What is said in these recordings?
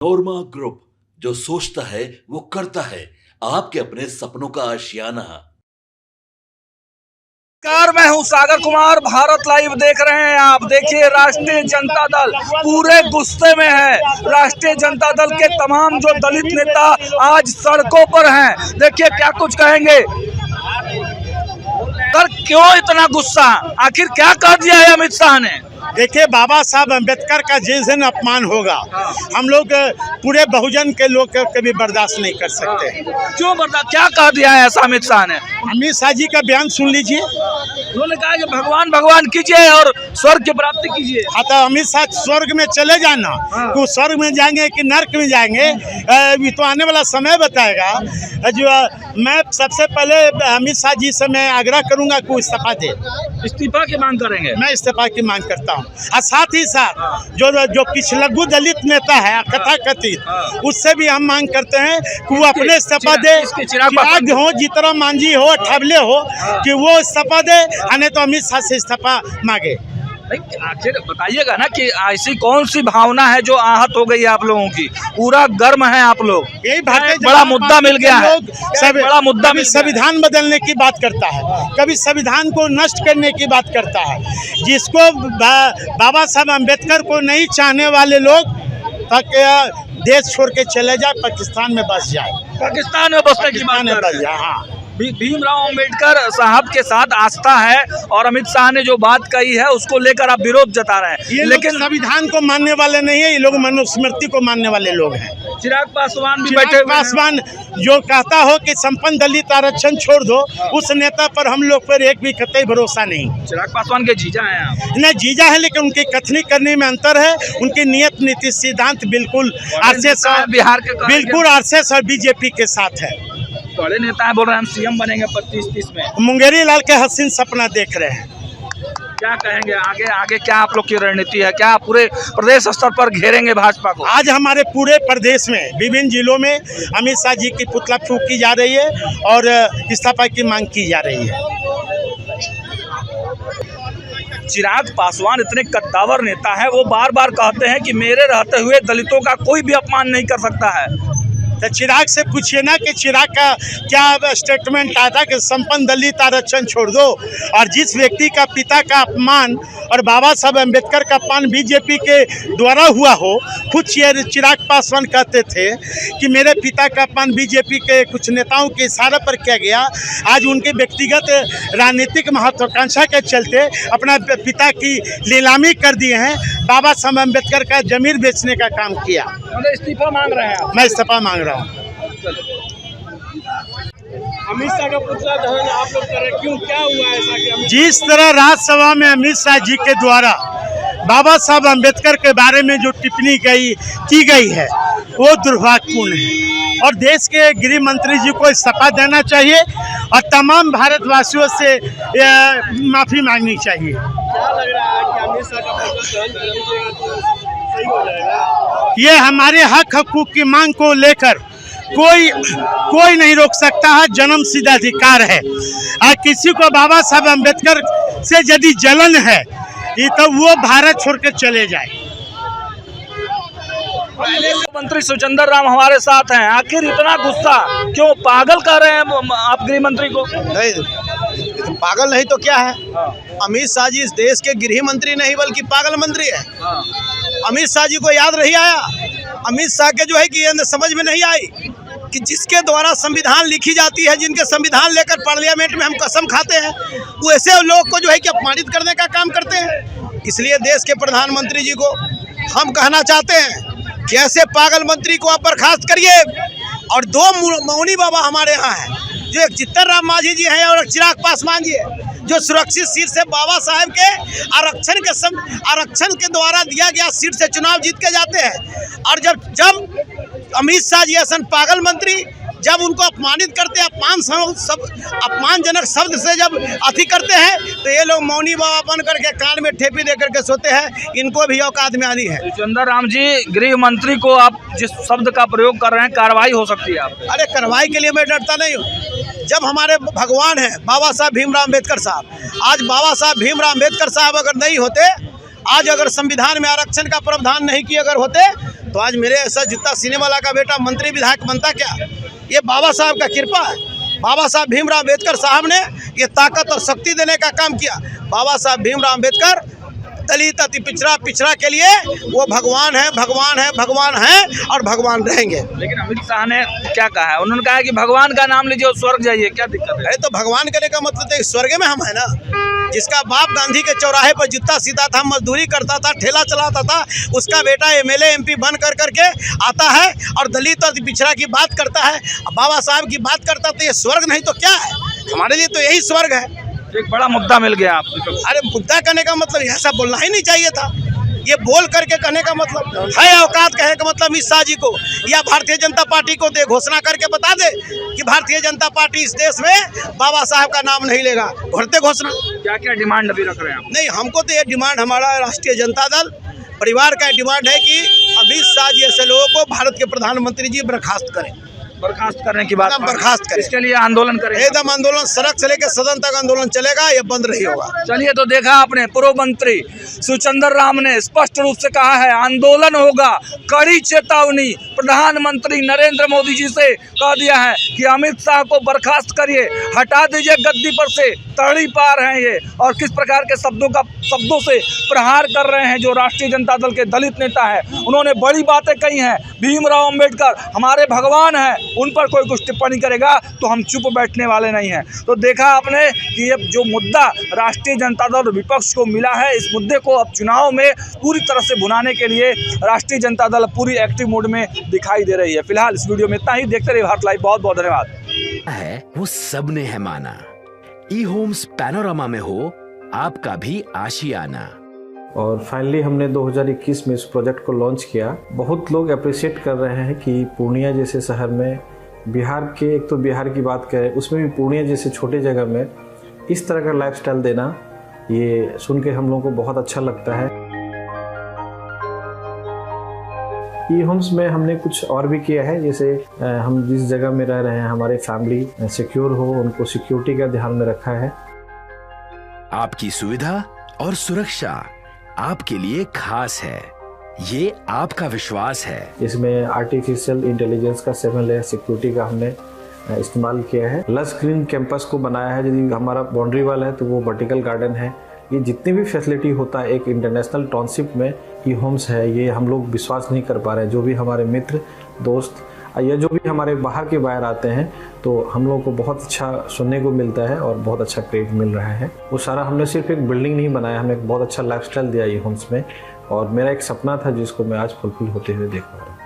नोरमा group, जो सोचता है वो करता है। आपके अपने सपनों का आशियाना। नमस्कार, मैं हूं सागर कुमार। भारत लाइव देख रहे हैं आप। देखिए, राष्ट्रीय जनता दल पूरे गुस्से में है। राष्ट्रीय जनता दल के तमाम जो दलित नेता आज सड़कों पर हैं। देखिए क्या कुछ कहेंगे। सर, क्यों इतना गुस्सा? आखिर क्या कर दिया है अमित शाह ने? देखिए, बाबा साहब अम्बेडकर का जिस दिन अपमान होगा, हम लोग पूरे बहुजन के लोग कभी बर्दाश्त नहीं कर सकते। क्यों बर्दाश्त? क्या कह दिया है ऐसा अमित शाह ने? अमित शाह जी का बयान सुन लीजिए। उन्होंने कहा कि भगवान भगवान कीजिए और स्वर्ग की प्राप्ति कीजिए। हाँ, तो अमित शाह स्वर्ग में चले जाना, तो स्वर्ग में जाएंगे कि नर्क में जाएंगे, ये तो आने वाला समय बताएगा। जो मैं सबसे पहले अमित शाह जी से मैं आग्रह करूंगा कि वो इस्तीफा दे। इस्तीफा की मांग करेंगे? मैं इस्तीफा की मांग करता हूं। और साथ ही साथ जो पिछलग्गू दलित नेता है कथित, उससे भी हम मांग करते हैं कि वो अपने इस्तीफा दे। चिराग हो, जीतराम मांझी हो, ठबले हो, कि वो इस्तीफा दे, नहीं तो अमित शाह से इस्तीफा मांगे। आखिर बताइएगा ना कि ऐसी कौन सी भावना है जो आहत हो गई है आप लोगों की? पूरा गर्म है आप लोग। यही भारतीय बड़ा मुद्दा मिल गया है। बड़ा मुद्दा कभी संविधान बदलने की बात करता है, कभी संविधान को नष्ट करने की बात करता है। जिसको बाबा साहब अम्बेडकर को नहीं चाहने वाले लोग तक देश छोड़ के चले जाए, पाकिस्तान में बस जाए। पाकिस्तान में बसने की बात कर रहे हैं। हाँ, भीमराव अंबेडकर साहब के साथ आस्था है और अमित शाह ने जो बात कही है उसको लेकर आप विरोध जता रहे हैं। लेकिन संविधान को मानने वाले नहीं है, ये लोग मनुस्मृति को मानने वाले लोग हैं। चिराग पासवान भी बैठे। पासवान जो कहता हो कि संपन्न दलित आरक्षण छोड़ दो, उस नेता पर हम लोग पर एक भी कतई भरोसा नहीं। चिराग पासवान के जीजा हैं आप? नहीं, जीजा है, लेकिन उनकी कथनी करने में अंतर है। उनकी नियत नीति सिद्धांत बिल्कुल आरएसएस, बिहार के बिल्कुल आरएसएस और बीजेपी के साथ है। बड़े नेता है, बोल रहे हैं हम सीएम बनेंगे 25-30 में। मुंगेरी लाल के हसीन सपना देख रहे हैं। क्या कहेंगे आगे? आगे क्या आप लोग की रणनीति है? क्या पूरे प्रदेश स्तर पर घेरेंगे भाजपा को? आज हमारे पूरे प्रदेश में विभिन्न जिलों में अमित शाह जी की पुतला फूंकी जा रही है और इस्तीफा की मांग की जा रही है। चिराग पासवान इतने कद्दावर नेता है, वो बार बार कहते हैं कि मेरे रहते हुए दलितों का कोई भी अपमान नहीं कर सकता है। तो चिराग से पूछिए ना कि चिराग का क्या स्टेटमेंट आया था कि संपन्न दलित आरक्षण छोड़ दो। और जिस व्यक्ति का पिता का अपमान और बाबा साहब अम्बेडकर का अपमान बीजेपी के द्वारा हुआ हो, खुद चिराग पासवान कहते थे कि मेरे पिता का अपमान बीजेपी के कुछ नेताओं के इशारे पर किया गया। आज उनके व्यक्तिगत राजनीतिक महत्वाकांक्षा के चलते अपना पिता की नीलामी कर दिए हैं। बाबा साहब अम्बेडकर का जमीर बेचने का काम किया। इस्तीफा मांग रहे हैं? मैं इस्तीफा मांग रहा हूँ। अमित शाह का पुतला दहन आप लोग कर रहे, क्यों? क्या हुआ ऐसा कि जिस तरह राज्यसभा में अमित शाह जी के द्वारा बाबा साहब अम्बेडकर के बारे में जो टिप्पणी की गई है, वो दुर्भाग्यपूर्ण है और देश के गृह मंत्री जी को इस्तीफा देना चाहिए और तमाम भारतवासियों से माफ़ी मांगनी चाहिए। क्या लग रहा है कि अमित शाह का पुतला दहन सही हो जाएगा? ये हमारे हक हकूक़ की मांग को लेकर कोई नहीं रोक सकता है। जन्म सिद्ध अधिकार है और किसी को बाबा साहब अम्बेडकर से यदि जलन है तो वो भारत छोड़ के चले जाए। मंत्री सुचंदर राम हमारे साथ हैं। आखिर इतना गुस्सा क्यों? पागल कह रहे हैं आप गृह मंत्री को? नहीं, तो पागल नहीं तो क्या है? अमित शाह जी इस देश के गृह मंत्री नहीं बल्कि पागल मंत्री है। अमित शाह जी को याद नहीं आया? अमित शाह के जो है कि ये समझ में नहीं आई कि जिसके द्वारा संविधान लिखी जाती है, जिनके संविधान लेकर पार्लियामेंट में हम कसम खाते हैं, वैसे लोग को जो है कि अपमानित करने का काम करते हैं। इसलिए देश के प्रधानमंत्री जी को हम कहना चाहते हैं कि ऐसे पागल मंत्री को आप बर्खास्त करिए। और दो मौनी बाबा हमारे यहाँ हैं, जो एक जीतराम मांझी जी हैं और एक चिराग पासवान जी हैं, जो सुरक्षित सीट से बाबा साहब के आरक्षण के द्वारा दिया गया सीट से चुनाव जीत के जाते हैं। और जब अमित शाह जी ऐसा पागल मंत्री जब उनको अपमानित करते हैं, अपमानजनक शब्द से जब अति करते हैं, तो ये लोग मौनी बाबा बन करके कान में ठेपी दे करके सोते हैं। इनको भी औकात में आनी है। सुचंदर राम जी, गृह मंत्री को आप जिस शब्द का प्रयोग कर रहे हैं, कार्रवाई हो सकती है आप? अरे कार्रवाई के लिए मैं डरता नहीं हूँ। जब हमारे भगवान हैं बाबा साहब भीमराव अम्बेडकर साहब, आज बाबा साहब भीमराव अम्बेडकर साहब अगर नहीं होते, आज अगर संविधान में आरक्षण का प्रावधान नहीं किए अगर होते, तो आज मेरे ऐसा जितना सिनेमा वाला का बेटा मंत्री विधायक बनता क्या? ये बाबा साहब का कृपा है। बाबा साहब भीमराव अम्बेडकर साहब ने ये ताकत और शक्ति देने का काम किया। बाबा साहब भीमराव अम्बेडकर दलित अति पिछड़ा के लिए वो भगवान है, भगवान है, भगवान है और भगवान रहेंगे। लेकिन अमित शाह ने क्या कहा है? उन्होंने कहा है कि भगवान का नाम लीजिए और स्वर्ग जाइए। क्या दिक्कत है? अरे तो भगवान करने का मतलब तो स्वर्ग में हम है ना। जिसका बाप गांधी के चौराहे पर जूता सीता था, मजदूरी करता था, ठेला चलाता था, उसका बेटा एमएलए एमपी बन करके आता है और दलित और पिछड़ा की बात करता है, बाबा साहब की बात करता, तो ये स्वर्ग नहीं तो क्या है? हमारे लिए तो यही स्वर्ग है। एक बड़ा मुद्दा मिल गया आपको। अरे मुद्दा कहने का मतलब ऐसा बोलना ही नहीं चाहिए था। ये बोल करके कहने का मतलब है औकात कहने का मतलब अमित शाह जी को या भारतीय जनता पार्टी को दे घोषणा करके बता दे कि भारतीय जनता पार्टी इस देश में बाबा साहब का नाम नहीं लेगा। भरते घोषणा। क्या क्या डिमांड अभी रख रहे हैं आप? नहीं, हमको तो ये डिमांड हमारा राष्ट्रीय जनता दल परिवार का डिमांड है कि अमित शाह जी ऐसे लोगों को भारत के प्रधानमंत्री जी बर्खास्त करें। बर्खास्त करने की बात, बर्खास्त करें। इसके लिए आंदोलन करें। एकदम आंदोलन सड़क से लेकर सदन तक आंदोलन चलेगा, ये बंद नहीं होगा। चलिए, तो देखा आपने पूर्व मंत्री सुचंदर राम ने स्पष्ट रूप से कहा है आंदोलन होगा। कड़ी चेतावनी प्रधानमंत्री नरेंद्र मोदी जी से कह दिया है कि अमित शाह को बर्खास्त करिए, हटा दीजिए गद्दी पर से। तड़ी पार हैं ये, और किस प्रकार के शब्दों से प्रहार कर रहे हैं जो राष्ट्रीय जनता दल के दलित नेता है। उन्होंने बड़ी बातें कही हैं। भीमराव अम्बेडकर हमारे भगवान हैं, उन पर कोई कुछ टिप्पणी करेगा तो हम चुप बैठने वाले नहीं हैं। तो देखा आपने कि ये जो मुद्दा राष्ट्रीय जनता दल और विपक्ष को मिला है, इस मुद्दे को अब चुनाव में पूरी तरह से भुनाने के लिए राष्ट्रीय जनता दल पूरी एक्टिव मोड में दिखाई दे रही है। फिलहाल इस वीडियो में इतना ही। देखते रहिए भारत लाइव। बहुत बहुत धन्यवाद। है वो सबने है माना। ई होम्स पैनोरामा में हो आपका भी आशियाना। और फाइनली हमने 2021 में इस प्रोजेक्ट को लॉन्च किया। बहुत लोग अप्रिशिएट कर रहे हैं कि पूर्णिया जैसे शहर में, बिहार के, एक तो बिहार की बात करें उसमें भी पूर्णिया जैसे छोटे जगह में इस तरह का लाइफस्टाइल देना, ये सुन के हम लोगों को बहुत अच्छा लगता है। ई होम्स में हमने कुछ और भी किया है, जैसे हम जिस जगह में रह रहे हैं हमारे फैमिली सिक्योर हो, उनको सिक्योरिटी का ध्यान में रखा है। आपकी सुविधा और सुरक्षा आपके लिए खास है, ये आपका विश्वास है। इसमें आर्टिफिशियल इंटेलिजेंस का 7 लेयर सिक्योरिटी का हमने इस्तेमाल किया है। लस ग्रीन कैंपस को बनाया है। यदि हमारा बाउंड्री वाल है तो वो वर्टिकल गार्डन है। ये जितनी भी फैसिलिटी होता है एक इंटरनेशनल टाउनशिप में ई होम्स है, ये हम लोग विश्वास नहीं कर पा रहे हैं। जो भी हमारे मित्र दोस्त या जो भी हमारे बाहर के बाहर आते हैं तो हम लोगों को बहुत अच्छा सुनने को मिलता है और बहुत अच्छा क्रेडिट मिल रहा है। वो सारा हमने सिर्फ एक बिल्डिंग नहीं बनाया, हमने एक बहुत अच्छा लाइफस्टाइल दिया ई होम्स में, और मेरा एक सपना था जिसको मैं आज फुलफिल होते हुए देख पा रहा हूँ।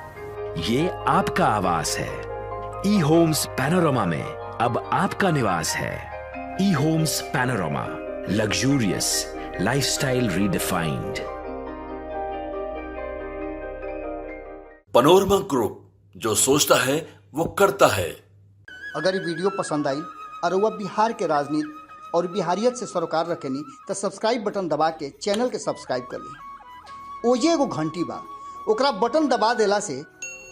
ये आपका आवास है। ई होम्स पैनोरामा में अब आपका निवास है। E homes Panorama, luxurious lifestyle redefined. Panorama group, जो सोचता है वो करता है। अगर ये वीडियो पसंद आई और वह बिहार के राजनीति और बिहारियत से सरोकार रखेनी तो सब्सक्राइब बटन दबा के चैनल के सब्सक्राइब कर ली। ओजे एगो घंटी बा, ओकरा बटन दबा देला से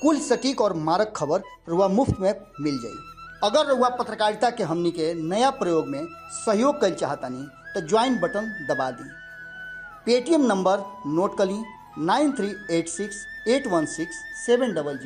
कुल सटीक और मारक खबर रुआ मुफ्त में मिल जाई। अगर रुआ पत्रकारिता के हमनी के नया प्रयोग में सहयोग कर चाहतानी तो ज्वाइन बटन दबा दी। पेटीएम नंबर नोट कर ली 9386816700।